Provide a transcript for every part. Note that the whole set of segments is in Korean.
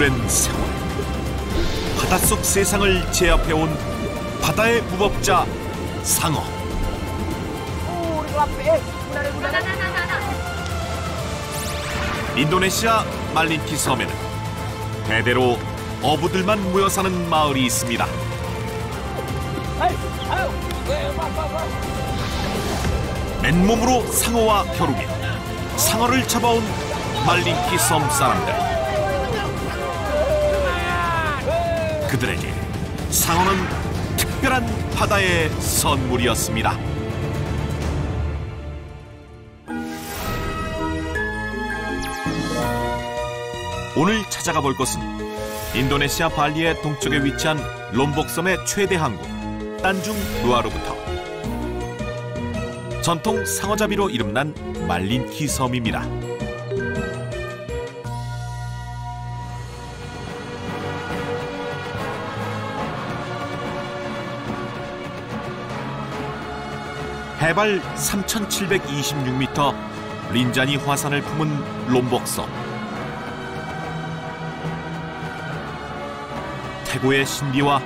오랜 세월 바닷속 세상을 제압해온 바다의 무법자 상어. 인도네시아 말린키 섬에는 대대로 어부들만 모여 사는 마을이 있습니다. 맨몸으로 상어와 겨루며 상어를 잡아온 말린키 섬 사람들. 그들에게 상어는 특별한 바다의 선물이었습니다. 오늘 찾아가 볼 곳은 인도네시아 발리의 동쪽에 위치한 롬복섬의 최대 항구 단중 누아르부터 전통 상어잡이로 이름난 말린키 섬입니다. 해발 3,726m 린자니 화산을 품은 롬복섬. 태고의 신비와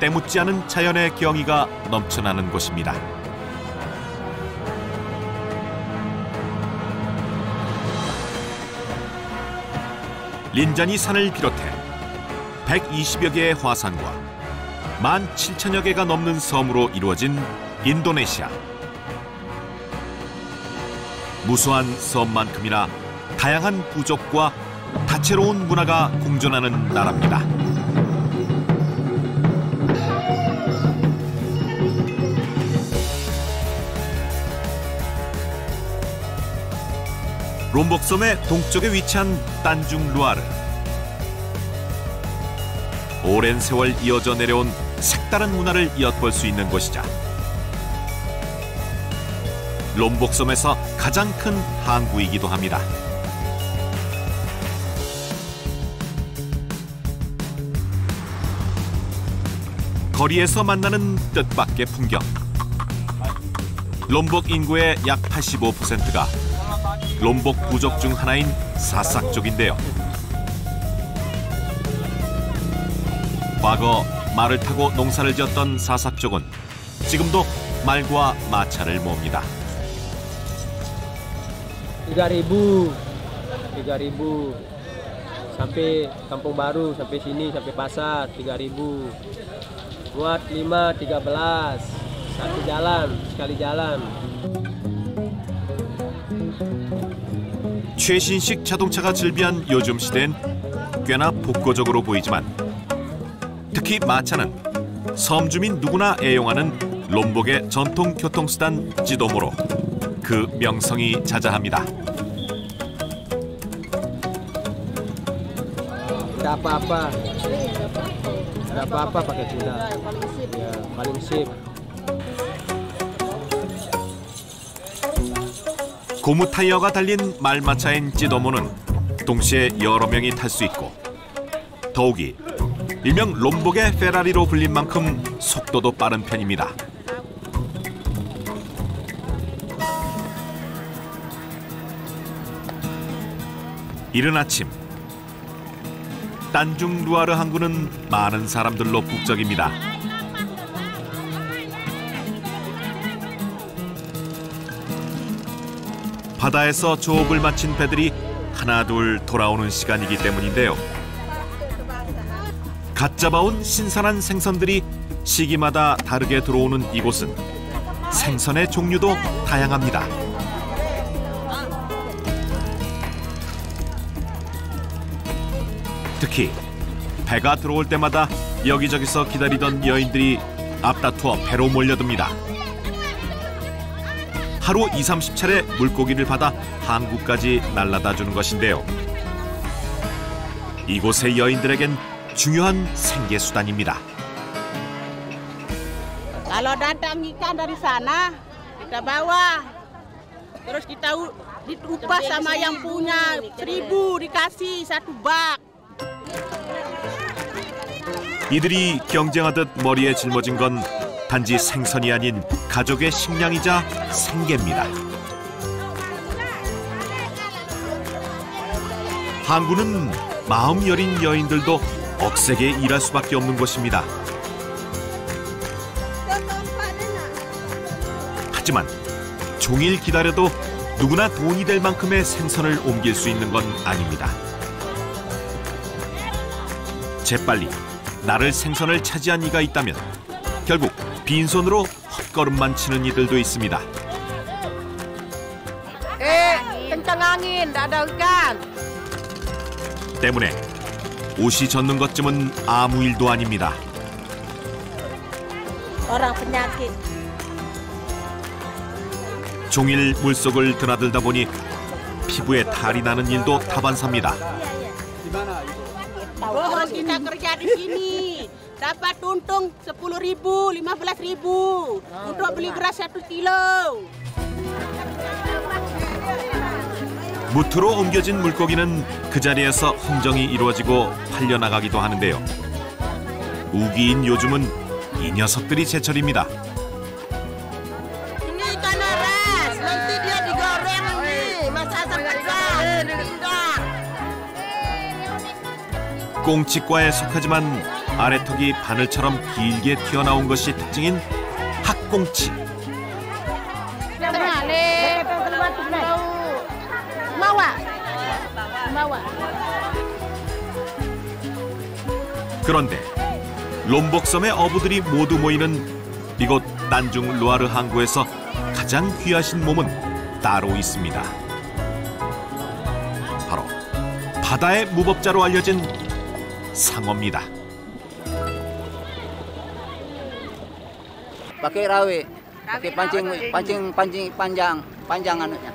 때묻지 않은 자연의 경이가 넘쳐나는 곳입니다. 린자니 산을 비롯해 120여 개의 화산과 17,000여 개가 넘는 섬으로 이루어진 인도네시아. 무수한 섬만큼이나 다양한 부족과 다채로운 문화가 공존하는 나라입니다. 롬복섬의 동쪽에 위치한 단중 루아르. 오랜 세월 이어져 내려온 색다른 문화를 엿볼 수 있는 곳이자 롬복섬에서 가장 큰 항구이기도 합니다. 거리에서 만나는 뜻밖의 풍경. 롬복 인구의 약 85%가 롬복 부족 중 하나인 사삭족인데요. 과거 말을 타고 농사를 지었던 사삭족은 지금도 말과 마차를 몹니다. 3.000 sampai Kampung Baru, sampai sini, sampai pasar 3.000. Buat 5, 13, satu jalan, sekali jalan. 최신식 자동차가 즐비한 요즘 시대엔 꽤나 복고적으로 보이지만 특히 마차는 섬 주민 누구나 애용하는 롬복의 전통 교통수단 찌도모로 그 명성이 자자합니다. Tidak apa-apa pakai kuda. Ya, paling sip. 고무 타이어가 달린 말마차인 찌도모는 동시에 여러 명이 탈 수 있고 더욱이 일명 롬복의 페라리로 불린 만큼 속도도 빠른 편입니다. 이른 아침 단중 루아르 항구는 많은 사람들로 북적입니다. 바다에서 조업을 마친 배들이 하나둘 돌아오는 시간이기 때문인데요. 갓 잡아온 신선한 생선들이 시기마다 다르게 들어오는 이곳은 생선의 종류도 다양합니다. 특히 배가 들어올 때마다 여기저기서 기다리던 여인들이 앞다투어 배로 몰려듭니다. 하루 20~30차례 물고기를 받아 항구까지 날라다 주는 것인데요. 이곳의 여인들에겐 중요한 생계수단입니다. Kalau datang ikan dari sana, kita bawa, terus kita diupas sama yang punya 1.000 dikasih 1 bak. 이들이 경쟁하듯 머리에 짊어진 건 단지 생선이 아닌 가족의 식량이자 생계입니다. 항구는 마음 여린 여인들도 억세게 일할 수밖에 없는 곳입니다. 하지만 종일 기다려도 누구나 돈이 될 만큼의 생선을 옮길 수 있는 건 아닙니다. 재빨리 나를 생선을 차지한 이가 있다면 결국 빈손으로 헛걸음만 치는 이들도 있습니다. kencang angin, nggak ada ikan. 때문에 옷이 젖는 것쯤은 아무 일도 아닙니다. Orang penyakit. 종일 물속을 드나들다 보니 피부에 탈이 나는 일도 다반사입니다. Bohong kita kerja di sini. Dapat untung 10.000, 15.000 untuk beli beras 1 kilo. 무트로 옮겨진 물고기는 그 자리에서 흥정이 이루어지고 팔려나가기도 하는데요. 우기인 요즘은 이 녀석들이 제철입니다. Ini ikan aras, nanti dia digoreng nih, masak pecah, pindang. 꽁치과에 속하지만 아래턱이 바늘처럼 길게 튀어나온 것이 특징인 학꽁치. 그런데 롬복섬의 어부들이 모두 모이는 이곳 난중 루아르 항구에서 가장 귀하신 몸은 따로 있습니다. 바로 바다의 무법자로 알려진 상어입니다. Pakai rawe, pakai pancing panjang anunya.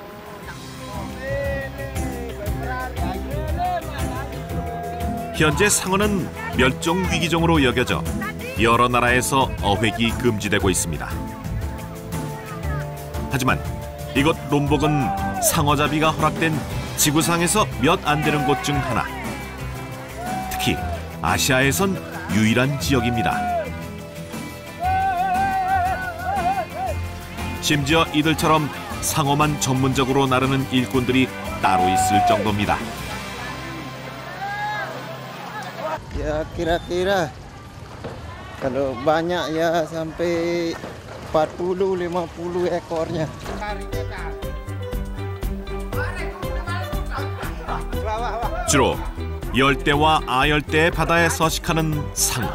현재 상어는 멸종 위기종으로 여겨져 여러 나라에서 어획이 금지되고 있습니다. 하지만 이곳 롬복은 상어잡이가 허락된 지구상에서 몇 안 되는 곳 중 하나. 특히 아시아에선 유일한 지역입니다. 심지어 이들처럼 상어만 전문적으로 나르는 일꾼들이 따로 있을 정도입니다. Ya kira-kira kalau banyak ya sampai 40-50 ekornya. 주로 열대와 아열대의 바다에 서식하는 상어.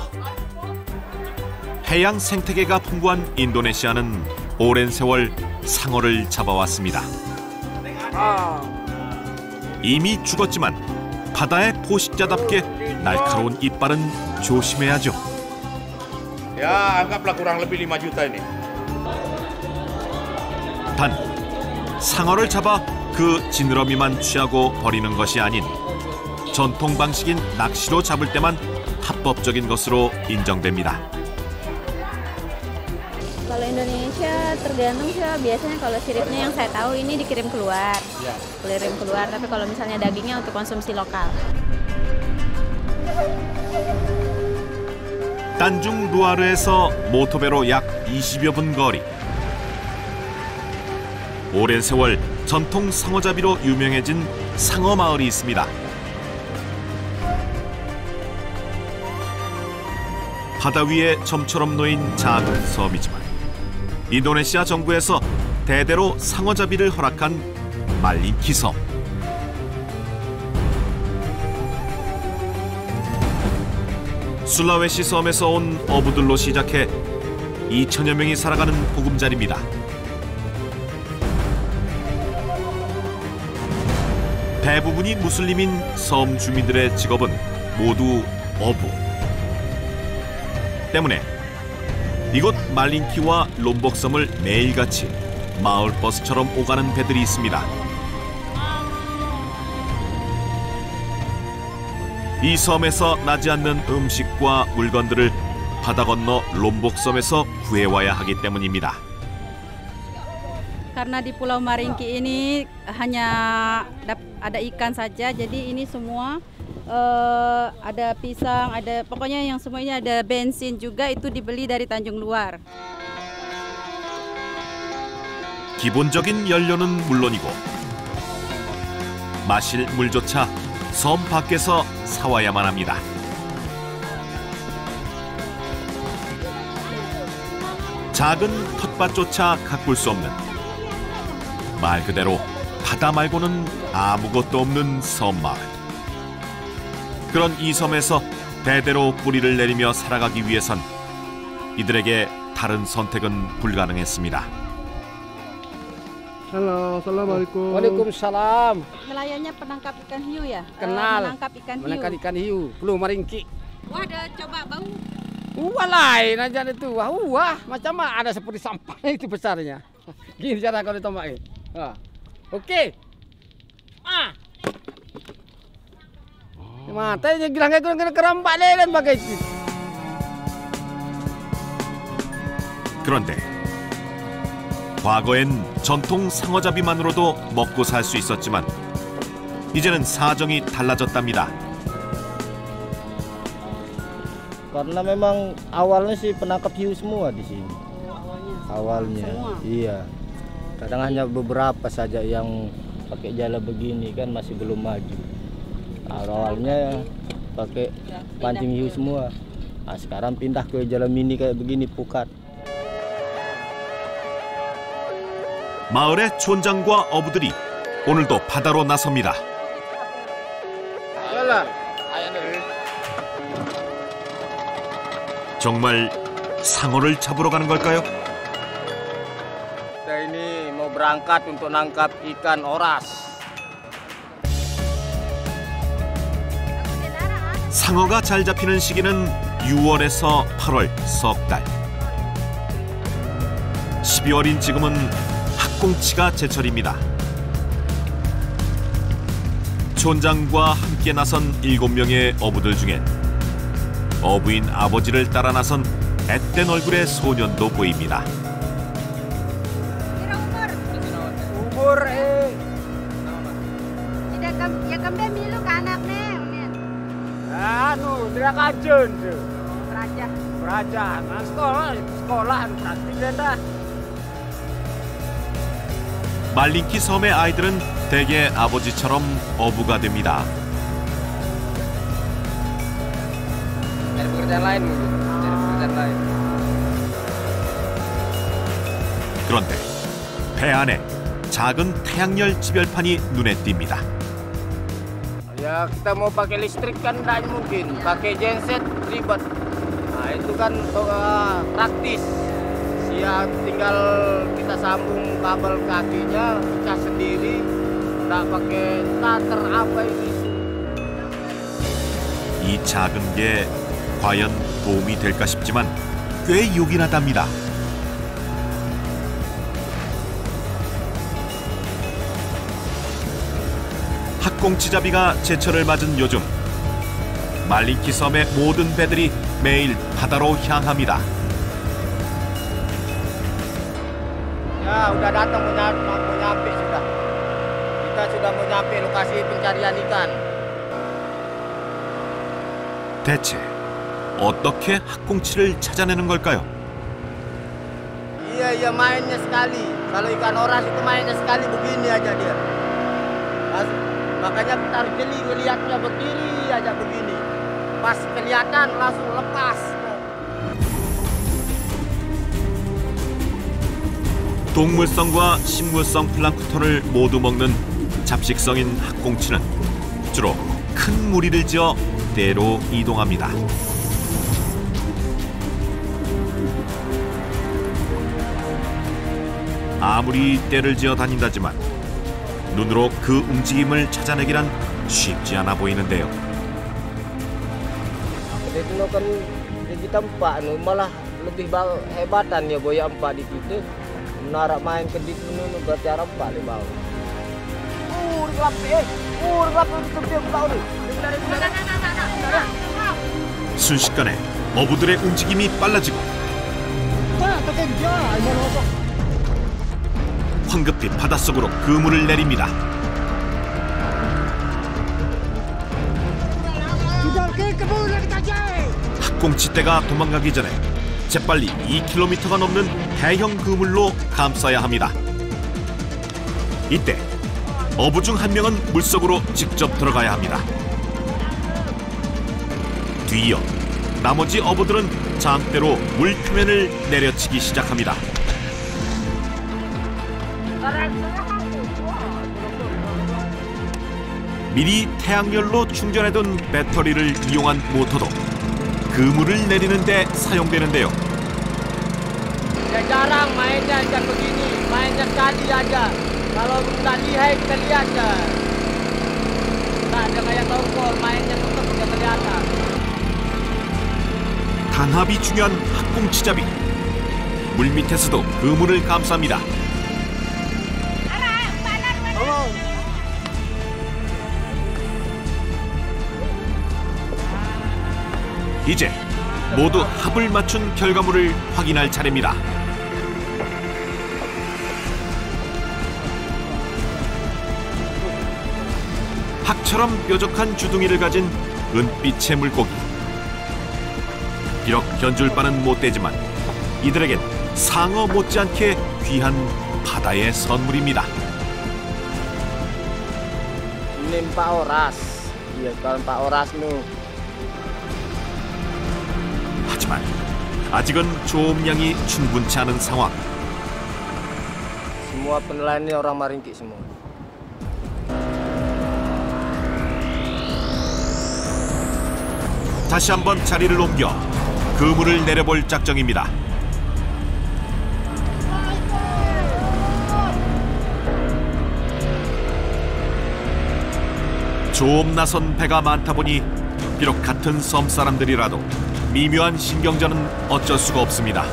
해양 생태계가 풍부한 인도네시아는 오랜 세월 상어를 잡아왔습니다. 이미 죽었지만 바다의 포식자답게 날카로운 이빨은 조심해야죠. Ya, anggaplah kurang lebih 5 juta ini. 단, 상어를 잡아 그 지느러미만 취하고 버리는 것이 아닌 전통 방식인 낚시로 잡을 때만 합법적인 것으로 인정됩니다. Kalau Indonesia tergantung sih, biasanya kalau siripnya yang saya tahu ini dikirim keluar, tapi kalau misalnya dagingnya untuk konsumsi lokal. 단중 루아르에서 모토배로 약 20여 분 거리. 오랜 세월 전통 상어잡이로 유명해진 상어 마을이 있습니다. 바다 위에 점처럼 놓인 작은 섬이지만 인도네시아 정부에서 대대로 상어잡이를 허락한 말린키 섬. 술라웨시 섬에서 온 어부들로 시작해 2천여 명이 살아가는 보금자리입니다. 대부분이 무슬림인 섬 주민들의 직업은 모두 어부. 때문에 이곳 말린키와 롬복섬을 매일같이 마을버스처럼 오가는 배들이 있습니다. 이 섬에서 나지 않는 음식과 물건들을 바다 건너 롬복섬에서 구해와야 하기 때문입니다. Karena di Pulau Maringki ini hanya ada ikan saja, jadi ini semua ada pisang, ada pokoknya yang semuanya, ada bensin juga, itu dibeli dari Tanjung Luar. 기본적인 연료는 물론이고 마실 물조차 섬 밖에서 사와야만 합니다. 작은 텃밭조차 가꿀 수 없는, 말 그대로 바다 말고는 아무것도 없는 섬마을. 그런 이 섬에서 대대로 뿌리를 내리며 살아가기 위해선 이들에게 다른 선택은 불가능했습니다. Halo, assalamualaikum. Waalaikumsalam. Nelayannya penangkap ikan hiu ya? Kenal. Menangkap ikan hiu. Menangkap ikan hiu. Belum maringki. Wah, ada coba bau. Wah lain aja itu. Wah, macam ada seperti sampah itu besarnya. Gini cara kau ditomakin. Oke. Matanya bilang kayak kerambak lelen pakai itu. 그런데 과거엔 전통 상어잡이만으로도 먹고 살 수 있었지만 이제는 사정이 달라졌답니다. Karena memang awalnya sih penangkap hiu semua di sini. Awalnya, iya. Kadang hanya beberapa saja yang pakai jala begini kan masih belum maju. Awalnya pakai pancing hiu semua. Nah, sekarang pindah ke jala mini kayak begini pukat. 마을의 촌장과 어부들이 오늘도 바다로 나섭니다. 정말 상어를 잡으러 가는 걸까요? Kita ini mau berangkat untuk nangkap ikan oras. 상어가 잘 잡히는 시기는 6월에서 8월 석 달. 12월인 지금은 학꽁치가 제철입니다. 촌장과 함께 나선 7명의 어부들 중엔 어부인 아버지를 따라 나선 앳된 얼굴의 소년도 보입니다. Umur Ya kembe milu ke anaknya. tidak kajun tuh. Raja. Raja, sekolahan praktis dah. 말린키 섬의 아이들은 대개 아버지처럼 어부가 됩니다. Cari pekerjaan lain mungkin. Cari pekerjaan lain. 그런데 배 안에 작은 태양열 지별판이 눈에 띕니다. Ya kita mau pakai listrik kan tidak mungkin. Pakai genset ribet. Nah itu kan praktis. Ya tinggal kita sambung kabel kakinya, cas sendiri, nggak pakai starter apa ini. 이 작은 게 과연 도움이 될까 싶지만 꽤 요긴하답니다. 학꽁치잡이가 제철을 맞은 요즘, 말린키 섬의 모든 배들이 매일 바다로 향합니다. Ya udah datang mau nyampe sudah. Kita sudah mau nyampe lokasi pencarian ikan. 대체 어떻게 학꽁치를 찾아내는 걸까요? Iya mainnya sekali. Kalau ikan oras itu mainnya sekali begini aja dia. Makanya kita harus jeli melihatnya berdiri aja begini. Pas kelihatan langsung lepas. 동물성과 식물성 플랑크톤을 모두 먹는 잡식성인 학꽁치는 주로 큰 무리를 지어 대로 이동합니다. 아무리 떼를 지어 다닌다지만 눈으로 그 움직임을 찾아내기란 쉽지 않아 보이는데요. Itu kan kita empat malah lebih hebatan ya boya empat di situ. Menarak main ke di sini berarti empat di bawah. 순식간에 어부들의 움직임이 빨라지고 황급히 바닷속으로 그물을 내립니다. 학꽁치떼가 도망가기 전에 재빨리 2km가 넘는 대형 그물로 감싸야 합니다. 이때 어부 중 한 명은 물속으로 직접 들어가야 합니다. 뒤이어 나머지 어부들은 장대로 물 표면을 내려치기 시작합니다. 미리 태양열로 충전해둔 배터리를 이용한 모터도 그물을 내리는 데 사용되는데요. Jarang mainnya ikan begini, mainnya sekali aja. Kalau tak lihai kita lihat ya. Tak ada kayak tongkol, mainnya tetap tidak kelihatan. 단합이 중요한 학꽁치잡이. 물 밑에서도 그물을 감쌉니다. 이제 모두 합을 맞춘 결과물을 확인할 차례입니다. 학처럼 뾰족한 주둥이를 가진 은빛의 물고기. 비록 견줄바는 못 되지만 이들에겐 상어 못지않게 귀한 바다의 선물입니다. Ini Pak Oras. Iya, kalau Pak Oras nu. 하지만 아직은 조업량이 충분치 않은 상황. Semua penelayan ini orang Maringki semua. 다시 한번 자리를 옮겨 그물을 내려볼 작정입니다. 조업 나선 배가 많다 보니 비록 같은 섬 사람들이라도 미묘한 신경전은 어쩔 수가 없습니다.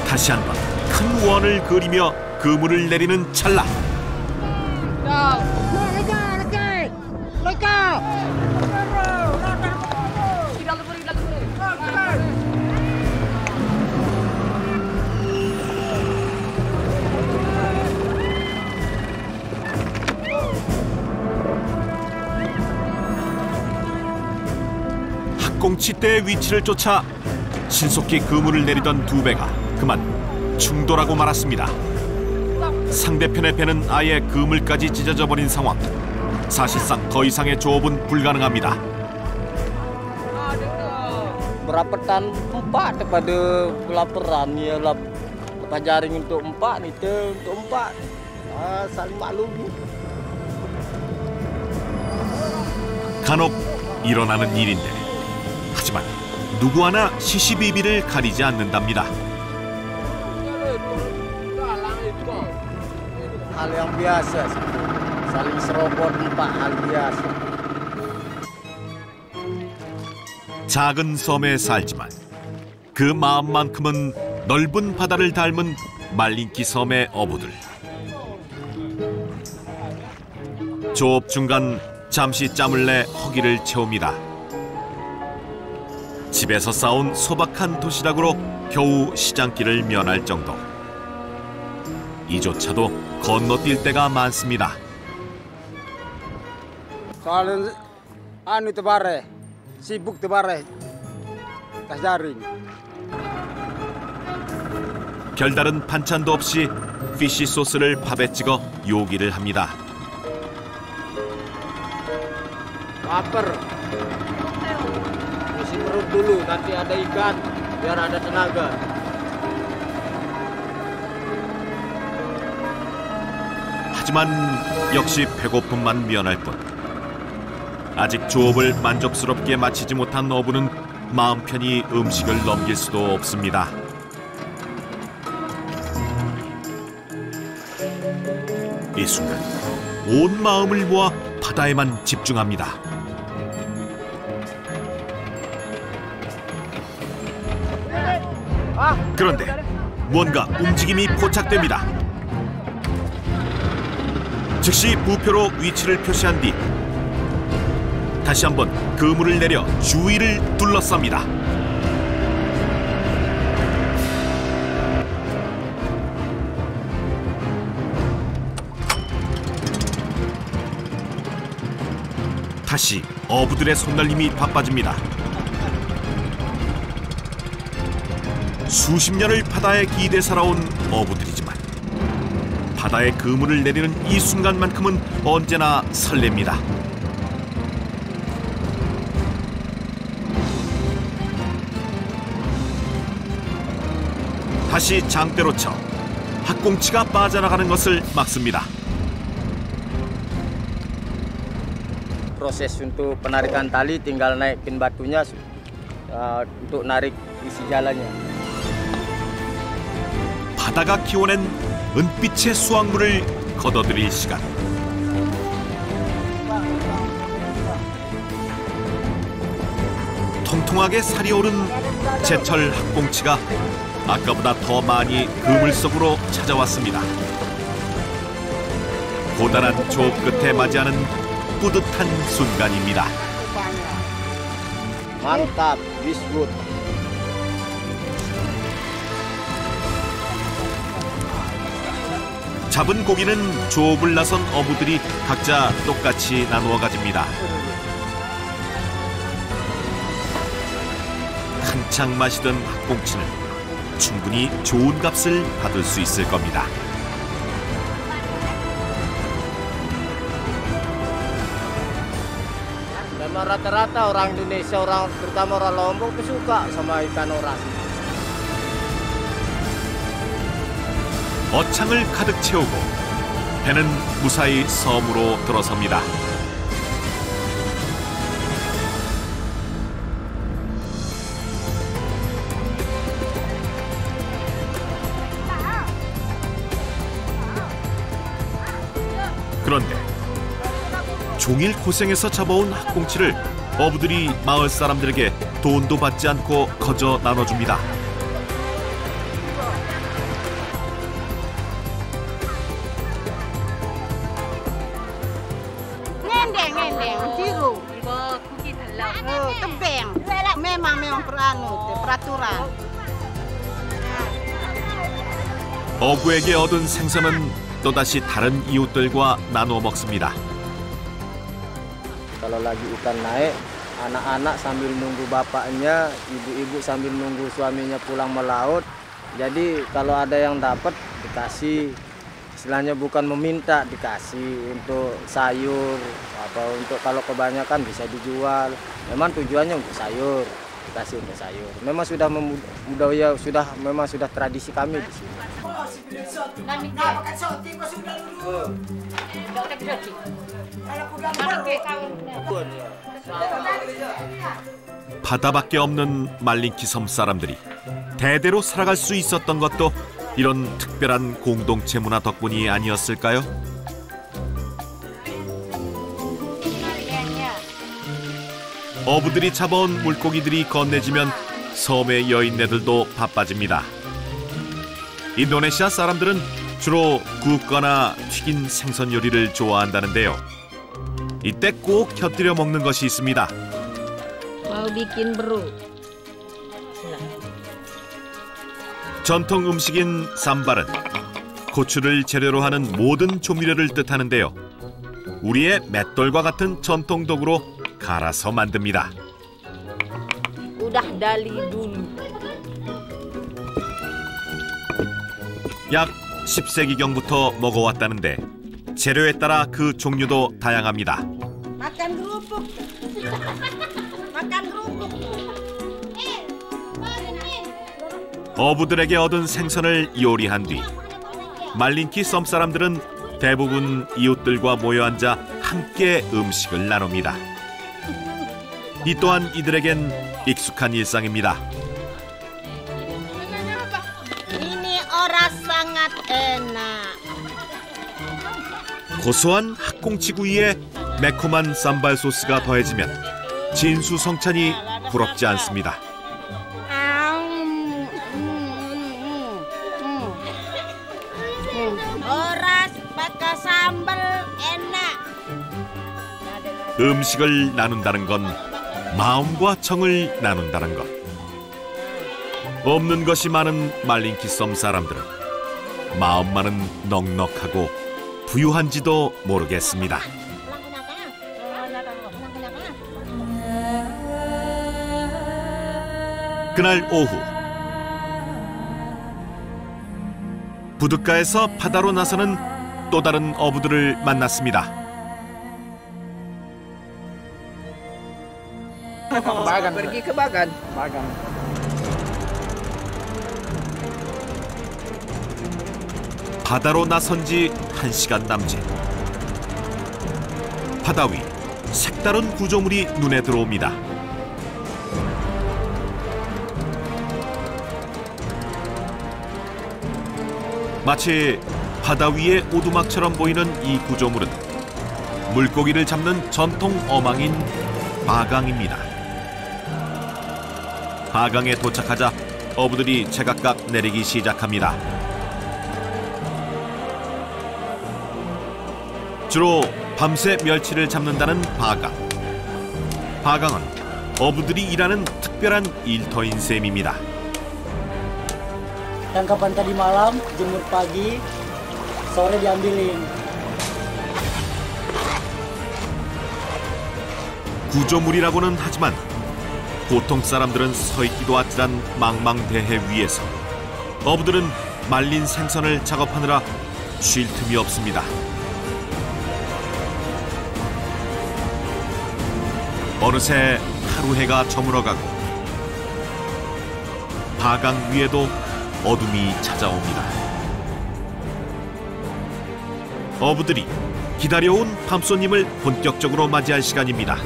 다시 한번 큰 원을 그리며 그물을 내리는 찰나. 학꽁치떼의 위치를 쫓아 신속히 그물을 내리던 두 배가 그만 충돌하고 말았습니다. 상대편의 배는 아예 그물까지 찢어져 버린 상황. 사실상 더 이상의 조업은 불가능합니다. Berapatan empat kepada pelaparan ya lepas jaring untuk empat ni untuk empat saling maklumi. 간혹 일어나는 일인데 하지만 누구 하나 시시비비를 가리지 않는답니다. Hal yang biasa, saling serobot empat hal biasa. 작은 섬에 살지만 그 마음만큼은 넓은 바다를 닮은 말린키 섬의 어부들. 조업 중간 잠시 짬을 내 허기를 채웁니다. 집에서 싸온 소박한 도시락으로 겨우 시장길을 면할 정도. 이조차도 건너뛸 때가 많습니다. Soalnya anu tebare, sibuk tebare, tas jaring. 별다른 반찬도 없이 피쉬 소스를 밥에 찍어 요기를 합니다. Lapar. Isi perut dulu, nanti ada ikan, biar ada tenaga. 하지만 역시 배고픔만 미연할 뿐. 아직 조업을 만족스럽게 마치지 못한 어부는 마음 편히 음식을 넘길 수도 없습니다. 이 순간 온 마음을 모아 바다에만 집중합니다. 그런데 뭔가 움직임이 포착됩니다. 즉시 부표로 위치를 표시한 뒤 다시 한번 그물을 내려 주위를 둘러쌉니다. 다시 어부들의 손날림이 바빠집니다. 수십 년을 바다에 기대 살아온 어부들이지만 바다의 그물을 내리는 이 순간만큼은 언제나 설렙니다. 다시 장대로 쳐 학꽁치가 빠져나가는 것을 막습니다. Proses untuk penarikan tali tinggal naik pin batunya untuk narik isi jalannya. 바다가 키워낸 은빛의 수확물을 걷어들일 시간. 통통하게 살이 오른 제철 학꽁치가 아까보다 더 많이 그물 속으로 찾아왔습니다. 고단한 조업 끝에 맞이하는 뿌듯한 순간입니다. Mantap, biskuit. 잡은 고기는 조업을 나선 어부들이 각자 똑같이 나누어 가집니다. 한창 마시던 학꽁치는 충분히 좋은 값을 받을 수 있을 겁니다. Memang rata-rata orang Indonesia, terutama orang Lombok itu suka sama ikan oras. 어창을 가득 채우고 배는 무사히 섬으로 들어섭니다. 그런데 종일 고생해서 잡아온 학꽁치를 어부들이 마을 사람들에게 돈도 받지 않고 거저 나눠줍니다. Ngendeng, ciru. Ibu, kuki dalam. Tebeng. Memang peraturan. 어부에게 얻은 생선은 또다시 다른 이웃들과 나눠 먹습니다. Kalau lagi ikan naik, anak-anak sambil nunggu bapaknya, ibu-ibu sambil nunggu suaminya pulang melaut. Jadi kalau ada yang dapat dikasih, istilahnya bukan meminta, dikasih untuk sayur, apa untuk kalau kebanyakan bisa dijual. Memang tujuannya untuk sayur, dikasih untuk sayur. Memang sudah budaya, memang sudah tradisi kami di sini. 바다밖에 없는 말린키 섬 사람들이 대대로 살아갈 수 있었던 것도 이런 특별한 공동체 문화 덕분이 아니었을까요? 어부들이 잡아온 물고기들이 건네지면 섬의 여인네들도 바빠집니다. 인도네시아 사람들은 주로 굽거나 튀긴 생선 요리를 좋아한다는데요. 이때 꼭 곁들여 먹는 것이 있습니다. Mau bikin beru. 전통 음식인 쌈발은 고추를 재료로 하는 모든 조미료를 뜻하는데요. 우리의 맷돌과 같은 전통 도구로 갈아서 만듭니다. Udah dali dulu. 약 10세기경부터 먹어왔다는데 재료에 따라 그 종류도 다양합니다. Makan kerupuk. Makan kerupuk. 어부들에게 얻은 생선을 요리한 뒤 말린키 섬 사람들은 대부분 이웃들과 모여 앉아 함께 음식을 나눕니다. 이 또한 이들에겐 익숙한 일상입니다. Ini oras sangat enak. 고소한 학꽁치구이에 매콤한 쌈발 소스가 더해지면 진수성찬이 부럽지 않습니다. Oras pakai sambal enak. 음식을 나눈다는 건 마음과 정을 나눈다는 것. 없는 것이 많은 말린키 섬 사람들은 마음만은 넉넉하고 부유한지도 모르겠습니다. 그날 오후 부둣가에서 바다로 나서는 또 다른 어부들을 만났습니다. Pergi ke Bagan. 바다로 나선 지 1시간 남짓. 바다 위 색다른 구조물이 눈에 들어옵니다. 마치 바다 위의 오두막처럼 보이는 이 구조물은 물고기를 잡는 전통 어망인 바강입니다. 바강에 도착하자 어부들이 제각각 내리기 시작합니다. 주로 밤새 멸치를 잡는다는 바강. 바강은 어부들이 일하는 특별한 일터인 셈입니다. Tangkapan tadi malam, jemur pagi, sore diambilin. 구조물이라고는 하지만 보통 사람들은 서 있기도 아찔한 망망대해 위에서 어부들은 말린 생선을 작업하느라 쉴 틈이 없습니다. 어느새 하루 해가 저물어가고 바강 위에도 어둠이 찾아옵니다. 어부들이 기다려온 밤손님을 본격적으로 맞이할 시간입니다.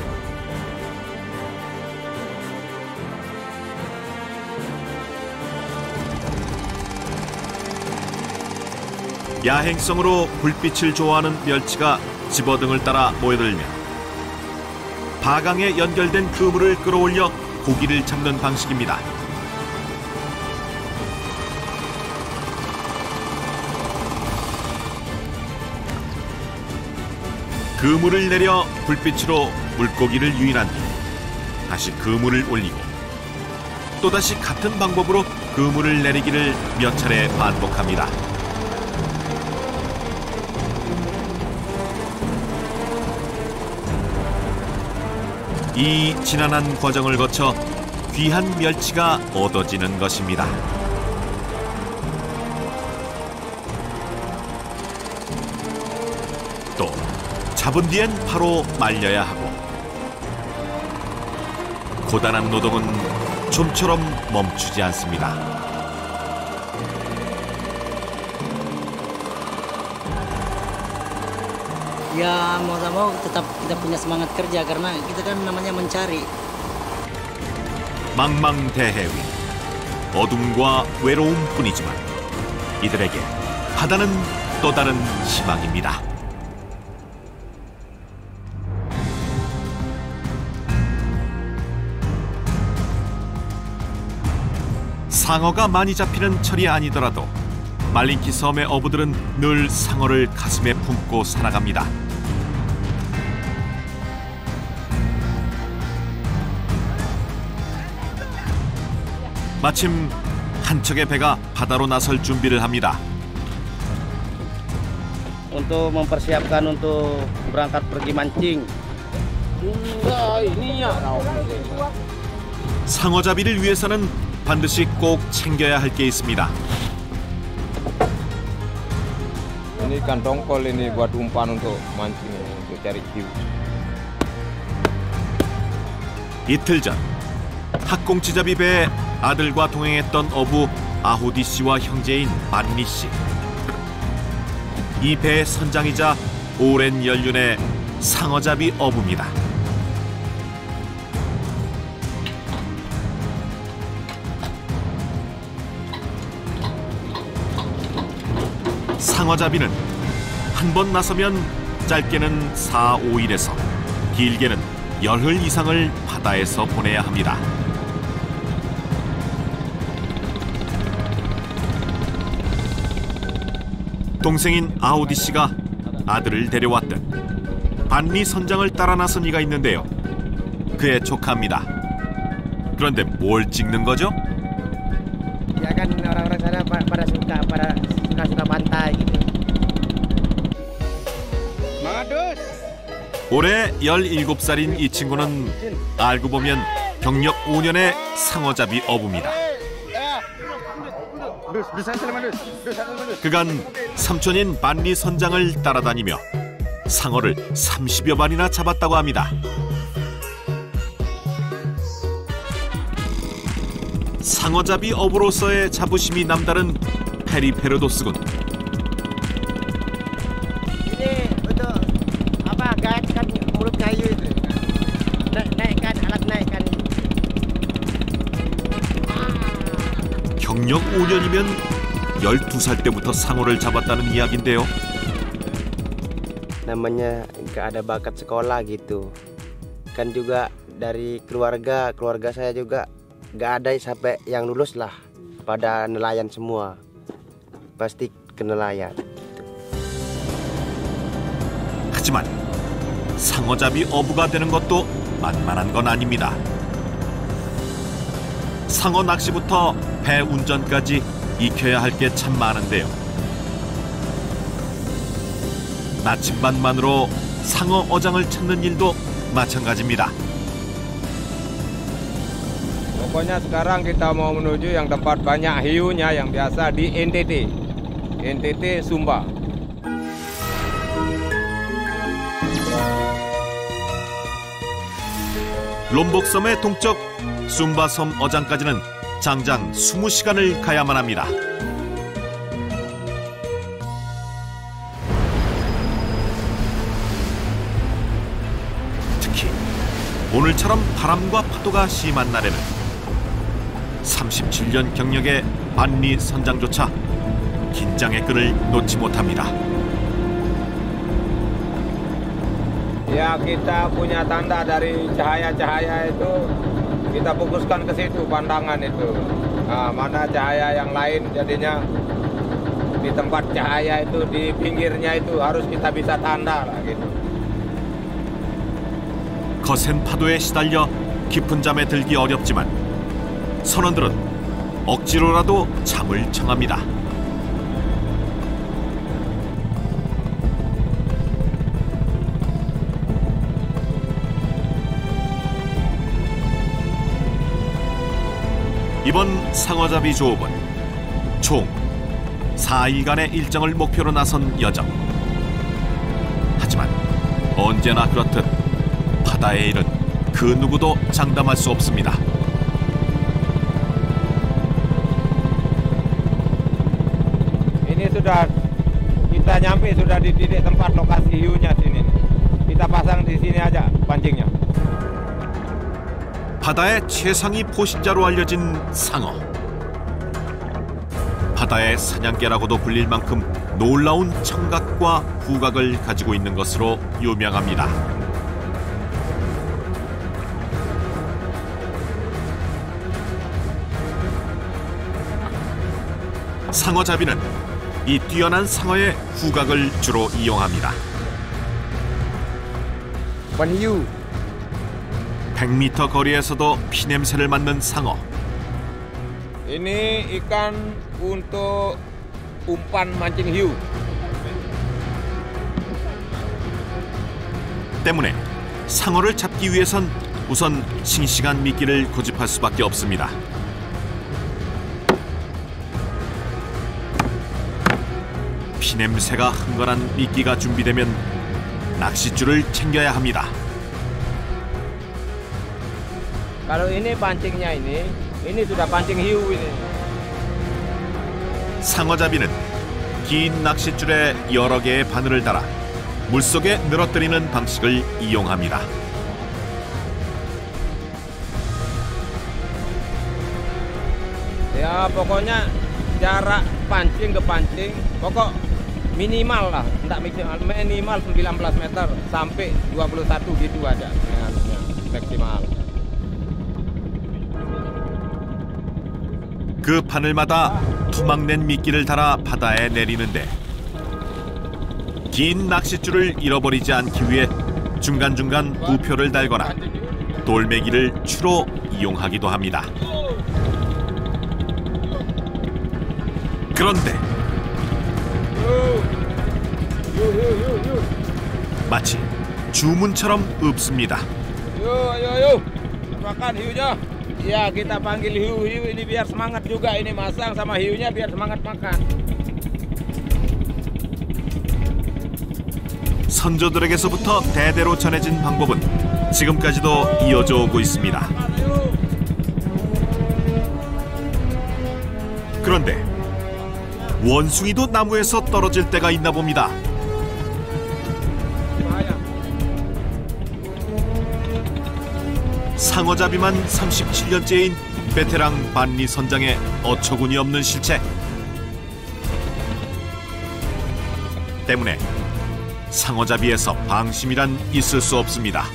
야행성으로 불빛을 좋아하는 멸치가 집어등을 따라 모여들며 바강에 연결된 그물을 끌어올려 고기를 잡는 방식입니다. 그물을 내려 불빛으로 물고기를 유인한 뒤 다시 그물을 올리고 또다시 같은 방법으로 그물을 내리기를 몇 차례 반복합니다. 이 지난한 과정을 거쳐 귀한 멸치가 얻어지는 것입니다. 또 잡은 뒤엔 바로 말려야 하고 고단한 노동은 좀처럼 멈추지 않습니다. Ya mau tak mau tetap kita punya semangat kerja karena kita kan namanya mencari. 망망대해 위 어둠과 외로움뿐이지만 이들에게 바다는 또 다른 희망입니다. 상어가 많이 잡히는 철이 아니더라도 말린키 섬의 어부들은 늘 상어를 가슴에 품고 살아갑니다. 마침 한 척의 배가 바다로 나설 준비를 합니다. Untuk mempersiapkan untuk berangkat pergi mancing. 상어잡이를 위해서는 반드시 꼭 챙겨야 할 게 있습니다. Ini ikan dongkol ini buat umpan untuk mancing, untuk cari hiu. 이틀 전 학꽁치잡이 배에 아들과 동행했던 어부 아후디 씨와 형제인 반니 씨. 이 배의 선장이자 오랜 연륜의 상어잡이 어부입니다. 상어잡이는 한 번 나서면 짧게는 4, 5일에서 길게는 열흘 이상을 바다에서 보내야 합니다. 동생인 아우디 씨가 아들을 데려왔듯 반니 선장을 따라 나선 이가 있는데요. 그의 조카입니다. 그런데 뭘 찍는 거죠? Ya kan orang-orang sana pada suka pantai gitu. 올해 17살인 이 친구는 알고 보면 경력 5년의 상어잡이 어부입니다. 그간 삼촌인 반리 선장을 따라다니며 상어를 30여 마리나 잡았다고 합니다. 상어잡이 어부로서의 자부심이 남다른 페리페로도스군. Ini untuk apa? Gaskan mulut kayu itu. Naikkan alat naikkan. 경력 5년이면 12살 때부터 상어를 잡았다는 이야기인데요. Namanya nggak ada bakat sekolah gitu. Kan juga dari keluarga saya juga nggak ada sampai yang lulus lah. Pada nelayan semua. Pasti ke nelayan. 하지만 상어잡이 어부가 되는 것도 만만한 건 아닙니다. 상어 낚시부터 배 운전까지 익혀야 할 게 참 많은데요. 나침반만으로 상어 어장을 찾는 일도 마찬가지입니다. Pokoknya sekarang kita mau menuju yang tempat banyak hiunya yang biasa di NTT Sumba. 롬복섬의 동쪽 숨바섬 어장까지는 장장 20시간을 가야만 합니다. 특히 오늘처럼 바람과 파도가 심한 날에는 37년 경력의 반리 선장조차 긴장의 끈을 놓지 못합니다. Ya kita punya tanda dari cahaya-cahaya itu, kita fokuskan ke situ pandangan itu. Nah, mana cahaya yang lain jadinya di tempat cahaya itu di pinggirnya itu harus kita bisa tanda lah gitu. 거센 파도에 시달려 깊은 잠에 들기 어렵지만 선원들은 억지로라도 잠을 청합니다. 이번 상어잡이 조업은 총 4일간의 일정을 목표로 나선 여정. 하지만 언제나 그렇듯 바다의 일은 그 누구도 장담할 수 없습니다. Ini sudah kita nyampe sudah di titik tempat lokasi hiunya sini. Kita pasang di sini aja pancingnya. 바다의 최상위 포식자로 알려진 상어. 바다의 사냥개라고도 불릴 만큼 놀라운 청각과 후각을 가지고 있는 것으로 유명합니다. 상어잡이는 이 뛰어난 상어의 후각을 주로 이용합니다. Penhiu. 100m 거리에서도 피냄새를 맡는 상어. Ini ikan untuk umpan mancing hiu. 때문에 상어를 잡기 위해선 우선 싱싱한 미끼를 고집할 수밖에 없습니다. 피냄새가 흥건한 미끼가 준비되면 낚싯줄을 챙겨야 합니다. Kalau ini pancingnya ini sudah pancing hiu ini. 상어잡이는 긴 낚싯줄에 여러 개의 바늘을 달아 물속에 늘어뜨리는 방식을 이용합니다. Ya pokoknya jarak pancing ke pancing pokok minimal lah, enggak minimal 19 meter sampai 21 gitu aja maksimal. 그 바늘마다 투막낸 미끼를 달아 바다에 내리는데 긴 낚싯줄을 잃어버리지 않기 위해 중간중간 부표를 달거나 돌메기를 추로 이용하기도 합니다. 그런데 마치 주문처럼 읍습니다. Yo, makan hiunya. Ya, kita panggil hiu-hiu ini biar semangat juga ini masang sama hiunya biar semangat makan. 선조들에게서부터 대대로 전해진 방법은 지금까지도 이어져 오고 있습니다. 그런데 원숭이도 나무에서 떨어질 때가 있나 봅니다. 상어잡이만 37년째인 베테랑 반리 선장의 어처구니 없는 실체 때문에 상어잡이에서 방심이란 있을 수 없습니다.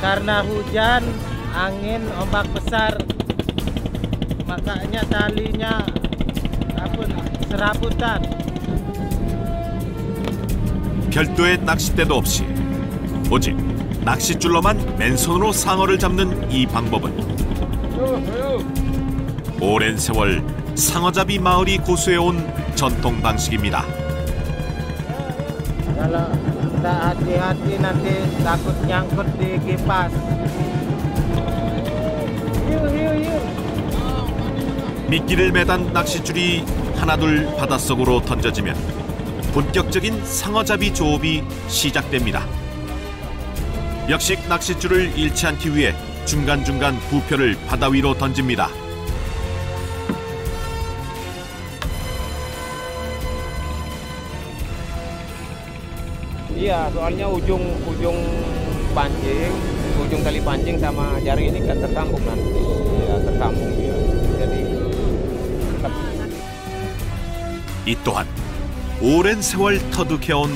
Karena hujan, angin, ombak besar, makanya talinya serabutan. 별도의 낚싯대도 없이 오직 낚싯줄로만 맨손으로 상어를 잡는 이 방법은 오랜 세월 상어잡이 마을이 고수해온 전통 방식입니다. Kalau tidak hati-hati nanti takut nyangkut di kipas. 미끼를 매단 낚싯줄이 하나둘 바닷속으로 던져지면 본격적인 상어잡이 조업이 시작됩니다. 역시 낚싯줄을 잃지 않기 위해 중간중간 부표를 바다 위로 던집니다. Iya, soalnya ujung pancing, ujung tali pancing sama jaring ini kan tersambung nanti. Ya, tersambung dia. Jadi 이 또한 오랜 세월 터득해온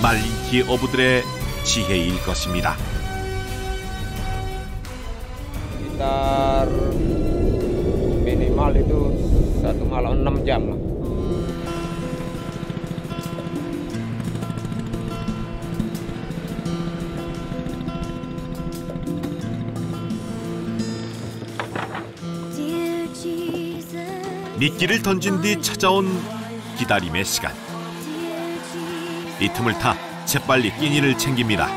말린키 어부들의 지혜일 것입니다. sekitar minimal itu 1 malam 6 jam lah. 미끼를 던진 뒤 찾아온 기다림의 시간. 이 틈을 타 재빨리 끼니를 챙깁니다.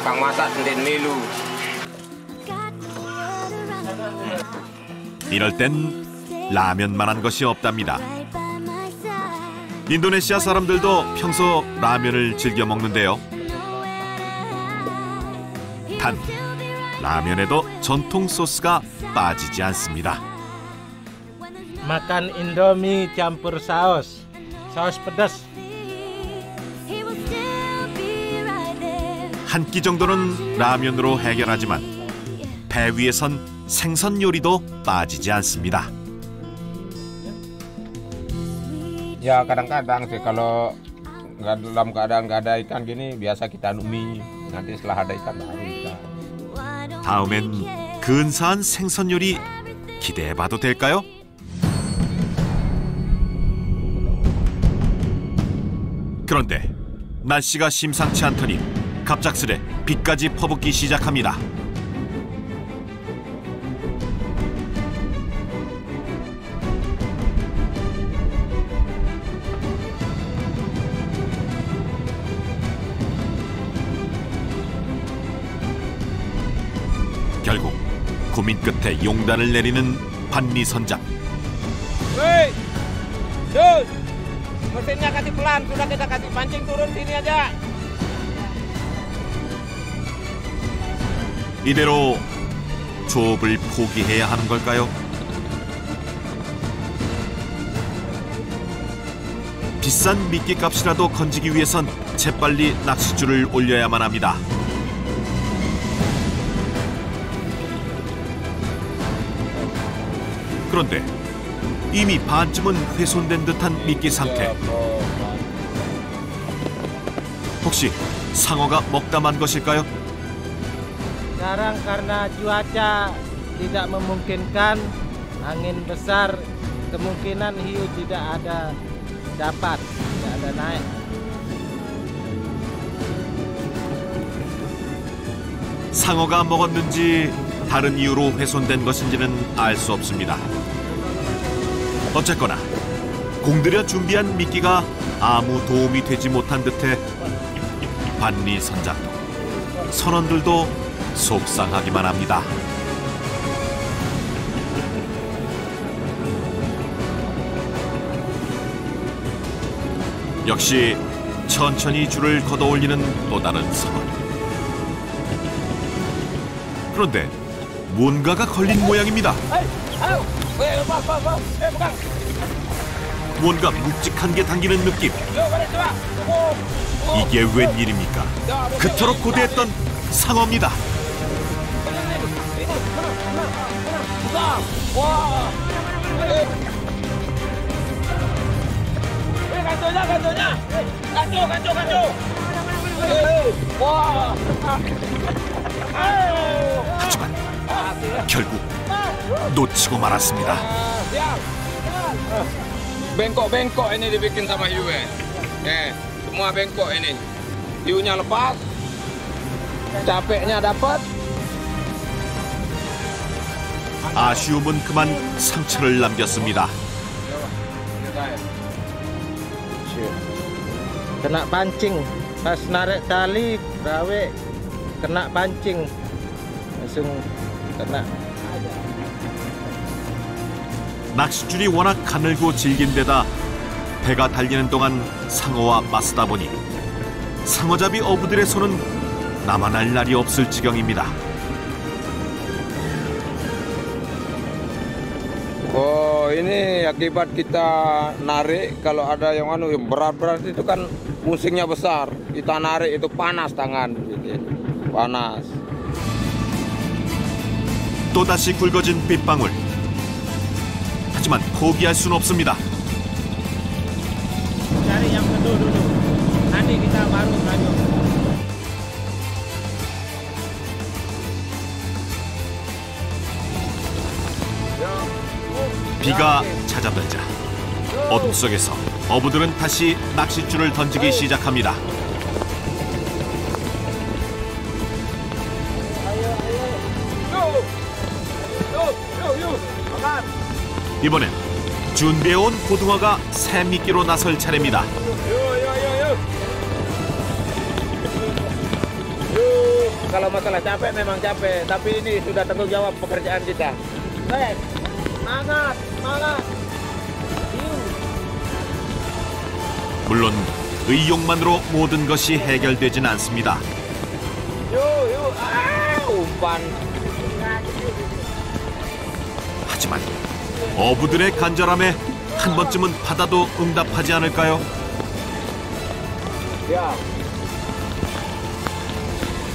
Kang masak sendiri milu. 이럴 땐 라면만한 것이 없답니다. 인도네시아 사람들도 평소 라면을 즐겨 먹는데요. 단 라면에도 전통 소스가 빠지지 않습니다. Makan Indomie campur saus pedas. 한 끼 정도는 라면으로 해결하지만 배 위에선 생선 요리도 빠지지 않습니다. Ya kadang-kadang sih kalau dalam keadaan nggak ada ikan gini biasa kita mie. Nanti setelah ada ikan baru kita. 다음엔 근사한 생선 요리 기대해봐도 될까요? 그런데 날씨가 심상치 않더니 갑작스레 비까지 퍼붓기 시작합니다. 결국 고민 끝에 용단을 내리는 반리 선장. Woi, Jus, mesinnya kasih pelan, sudah kita kasih pancing turun sini aja. 이대로 조업을 포기해야 하는 걸까요? 비싼 미끼 값이라도 건지기 위해선 재빨리 낚싯줄을 올려야만 합니다. 그런데 이미 반쯤은 훼손된 듯한 미끼 상태. 혹시 상어가 먹다 만 것일까요? Sekarang karena cuaca tidak memungkinkan, angin besar, kemungkinan hiu tidak ada naik. 상어가 먹었는지 다른 이유로 훼손된 것인지는 알 수 없습니다. 어쨌거나 공들여 준비한 미끼가 아무 도움이 되지 못한 듯해 반리선장도 선원들도 속상하기만 합니다. 역시 천천히 줄을 걷어올리는 또 다른 선원. 그런데 뭔가가 걸린 모양입니다. 뭔가 묵직한 게 당기는 느낌. 이게 웬일입니까? 그토록 고대했던 상어입니다. 하지만 결국 놓치고 말았습니다. Bengkok-bengkok ini dibikin sama hiu. Semua bengkok ini. Hiunya lepas, capeknya dapat. 아쉬움은 그만 상처를 남겼습니다. Kena pancing, pas narik tali, rawe kena pancing, langsung kena. 낚싯줄이 워낙 가늘고 질긴 데다 배가 달리는 동안 상어와 맞서다 보니 상어잡이 어부들의 손은 남아날 날이 없을 지경입니다. Oh, ini akibat kita narik kalau ada yang berat-berat itu kan musingnya besar. Kita narik itu panas tangan, gitu. Panas. 또다시 굵어진 빗방울. 하지만 포기할 수는 없습니다. Cari yang betul dulu. Nanti kita baru lanjut. 비가 찾아들자 어둠 속에서 어부들은 다시 낚싯줄을 던지기 시작합니다. 이번엔 준비해온 고등어가 샘미끼로 나설 차례입니다. Kalau masalah capek memang capek, tapi ini sudah tanggung jawab pekerjaan kita. Semangat, semangat. 물론 의욕만으로 모든 것이 해결되진 않습니다. Umpan. 하지만 어부들의 간절함에 한 번쯤은 바다도 응답하지 않을까요?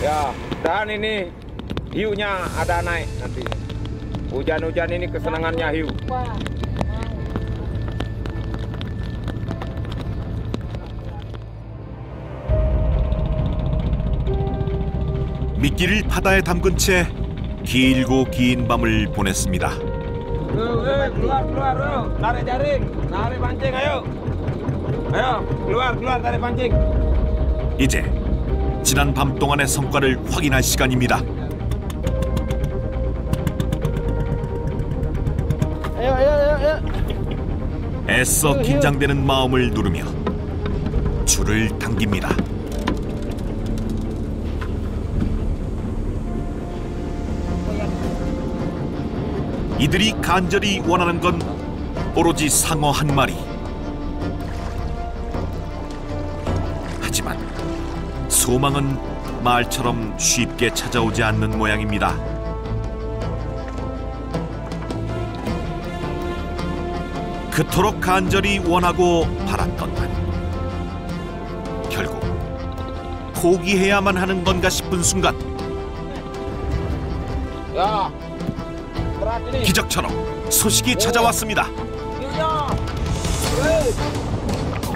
Ya, dan ini hiunya ada naik nanti. Hujan-hujan ini kesenangannya hiu. 미끼를 바다에 담근 채 길고 긴 밤을 보냈습니다. Keluar, tarik jaring, tarik pancing, ayo. Ayo, keluar, tarik pancing. 이제 지난 밤 동안의 성과를 확인할 시간입니다. 애써 긴장되는 마음을 누르며 줄을 당깁니다. 이들이 간절히 원하는 건 오로지 상어 한 마리. 하지만 소망은 말처럼 쉽게 찾아오지 않는 모양입니다. 그토록 간절히 원하고 바랐던 것. 결국 포기해야만 하는 건가 싶은 순간 기적처럼 소식이 찾아왔습니다.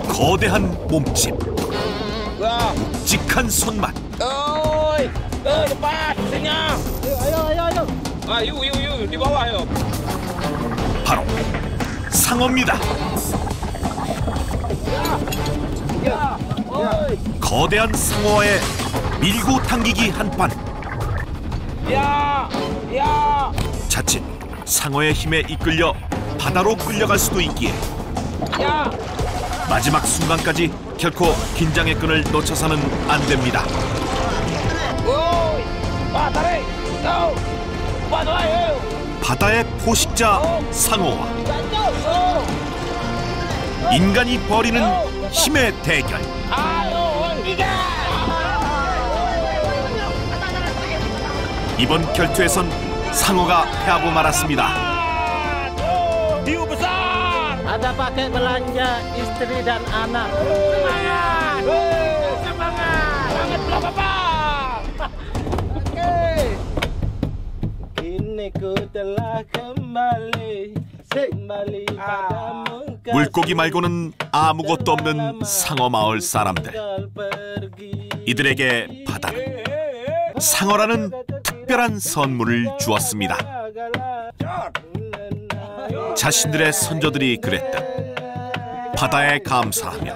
거대한 몸집, 묵직한 손맛. 바로 상어입니다. 거대한 상어와의 밀고 당기기 한판. 자칫 상어의 힘에 이끌려 바다로 끌려갈 수도 있기에 마지막 순간까지 결코 긴장의 끈을 놓쳐서는 안 됩니다. 바다의 포식자 상어와 인간이 벌이는 힘의 대결. 이번 결투에선 상어가 패하고 말았습니다. Ada pakai belanja istri dan anak. Kini ku telah kembali padamu. 물고기 말고는 아무것도 없는 상어 마을 사람들. 이들에게 바다는 상어라는 특별한 선물을 주었습니다. 자신들의 선조들이 그랬듯 바다에 감사하며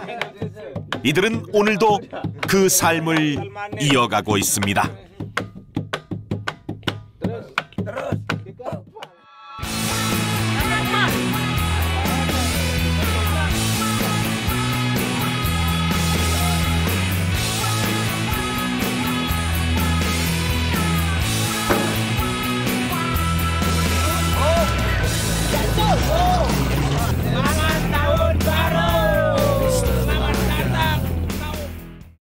이들은 오늘도 그 삶을 이어가고 있습니다.